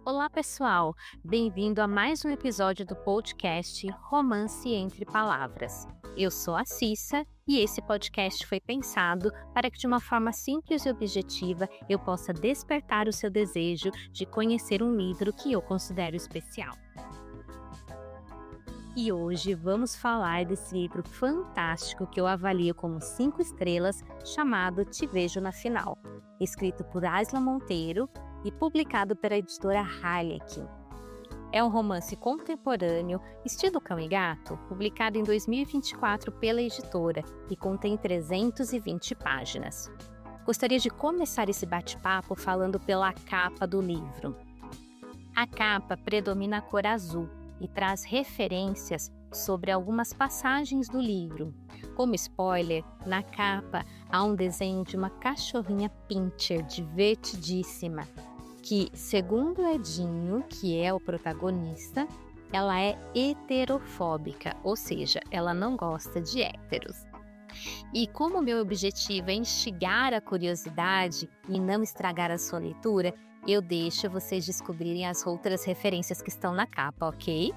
Olá, pessoal! Bem-vindo a mais um episódio do podcast Romance Entre Palavras. Eu sou a Cissa e esse podcast foi pensado para que, de uma forma simples e objetiva, eu possa despertar o seu desejo de conhecer um livro que eu considero especial. E hoje vamos falar desse livro fantástico que eu avalio como 5 estrelas, chamado Te Vejo na Final, escrito por Aisla Monteiro e publicado pela editora Harlequin. É um romance contemporâneo, estilo cão e gato, publicado em 2024 pela editora e contém 320 páginas. Gostaria de começar esse bate-papo falando pela capa do livro. A capa predomina a cor azul e traz referências sobre algumas passagens do livro. Como spoiler, na capa há um desenho de uma cachorrinha pincher divertidíssima, que, segundo Edinho, que é o protagonista, ela é heterofóbica, ou seja, ela não gosta de héteros. E como meu objetivo é instigar a curiosidade e não estragar a sua leitura, eu deixo vocês descobrirem as outras referências que estão na capa, ok?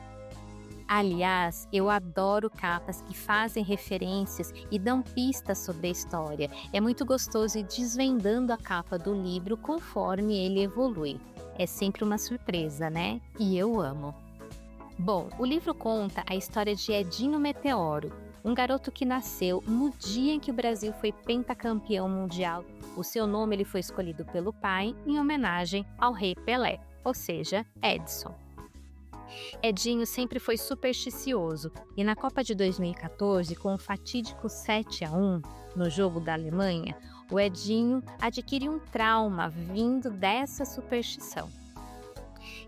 Aliás, eu adoro capas que fazem referências e dão pistas sobre a história. É muito gostoso ir desvendando a capa do livro conforme ele evolui. É sempre uma surpresa, né? E eu amo. Bom, o livro conta a história de Edinho Meteoro, um garoto que nasceu no dia em que o Brasil foi pentacampeão mundial. O seu nome ele foi escolhido pelo pai em homenagem ao rei Pelé, ou seja, Edson. Edinho sempre foi supersticioso e na Copa de 2014, com o fatídico 7-1 no jogo da Alemanha, o Edinho adquire um trauma vindo dessa superstição.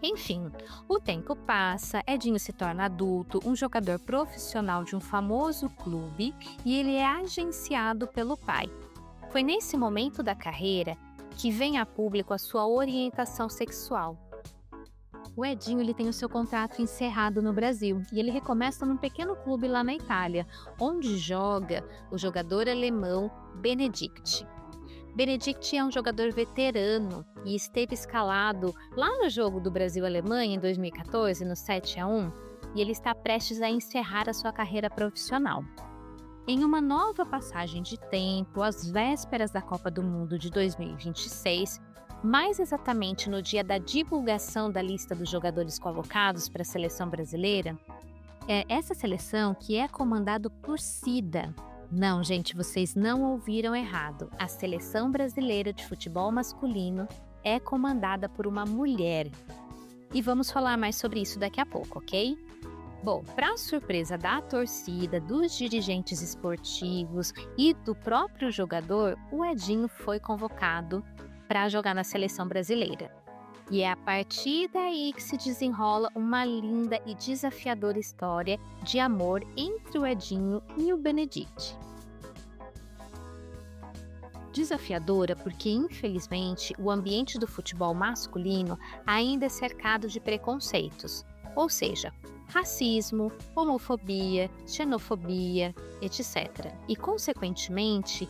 Enfim, o tempo passa, Edinho se torna adulto, um jogador profissional de um famoso clube e ele é agenciado pelo pai. Foi nesse momento da carreira que vem a público a sua orientação sexual. O Edinho ele tem o seu contrato encerrado no Brasil e ele recomeça num pequeno clube lá na Itália, onde joga o jogador alemão Benedict. Benedict é um jogador veterano e esteve escalado lá no jogo do Brasil-Alemanha em 2014, no 7-1, e ele está prestes a encerrar a sua carreira profissional. Em uma nova passagem de tempo, às vésperas da Copa do Mundo de 2026, mais exatamente no dia da divulgação da lista dos jogadores convocados para a seleção brasileira, essa seleção que é comandada por Cida. Não, gente, vocês não ouviram errado. A seleção brasileira de futebol masculino é comandada por uma mulher. E vamos falar mais sobre isso daqui a pouco, ok? Bom, para surpresa da torcida, dos dirigentes esportivos e do próprio jogador, o Edinho foi convocado para jogar na seleção brasileira. E é a partir daí que se desenrola uma linda e desafiadora história de amor entre o Edinho e o Benedict. Desafiadora porque, infelizmente, o ambiente do futebol masculino ainda é cercado de preconceitos, ou seja, racismo, homofobia, xenofobia, etc. E, consequentemente,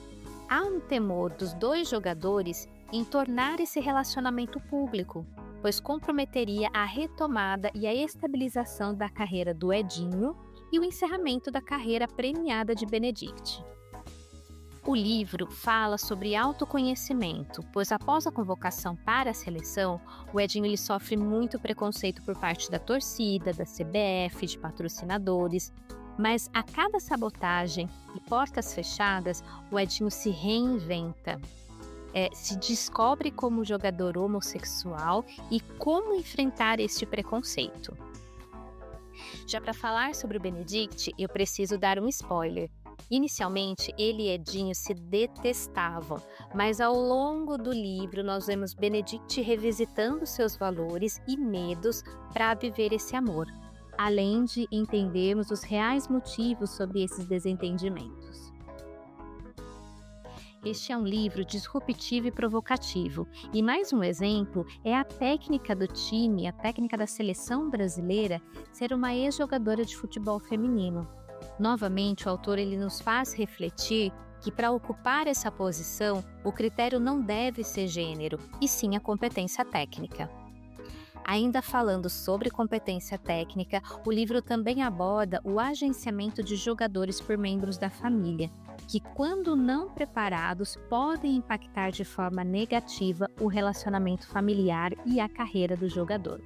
há um temor dos dois jogadores em tornar esse relacionamento público, pois comprometeria a retomada e a estabilização da carreira do Edinho e o encerramento da carreira premiada de Benedict. O livro fala sobre autoconhecimento, pois após a convocação para a seleção, o Edinho ele sofre muito preconceito por parte da torcida, da CBF, de patrocinadores, mas a cada sabotagem e portas fechadas, o Edinho se reinventa. Se descobre como jogador homossexual e como enfrentar este preconceito. Já para falar sobre o Benedict, eu preciso dar um spoiler. Inicialmente, ele e Edinho se detestavam, mas ao longo do livro nós vemos Benedict revisitando seus valores e medos para viver esse amor, além de entendermos os reais motivos sobre esses desentendimentos. Este é um livro disruptivo e provocativo. E mais um exemplo é a técnica do time, a técnica da seleção brasileira, ser uma ex-jogadora de futebol feminino. Novamente, o autor ele nos faz refletir que para ocupar essa posição, o critério não deve ser gênero, e sim a competência técnica. Ainda falando sobre competência técnica, o livro também aborda o agenciamento de jogadores por membros da família, que, quando não preparados, podem impactar de forma negativa o relacionamento familiar e a carreira do jogador.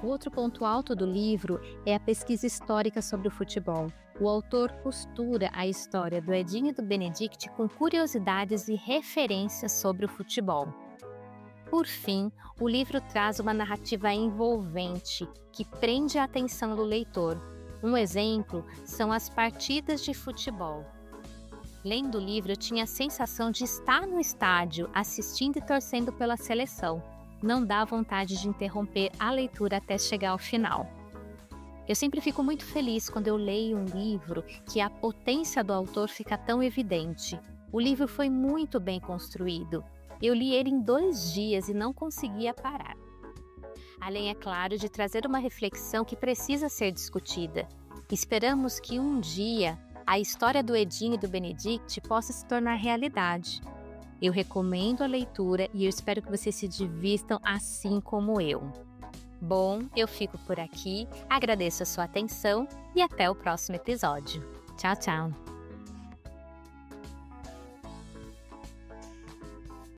O outro ponto alto do livro é a pesquisa histórica sobre o futebol. O autor costura a história do Edinho e do Benedict com curiosidades e referências sobre o futebol. Por fim, o livro traz uma narrativa envolvente que prende a atenção do leitor. Um exemplo são as partidas de futebol. Lendo o livro, eu tinha a sensação de estar no estádio, assistindo e torcendo pela seleção. Não dá vontade de interromper a leitura até chegar ao final. Eu sempre fico muito feliz quando eu leio um livro que a potência do autor fica tão evidente. O livro foi muito bem construído. Eu li ele em 2 dias e não conseguia parar. Além, é claro, de trazer uma reflexão que precisa ser discutida. Esperamos que um dia a história do Edinho e do Benedict possa se tornar realidade. Eu recomendo a leitura e eu espero que vocês se divirtam assim como eu. Bom, eu fico por aqui, agradeço a sua atenção e até o próximo episódio. Tchau, tchau!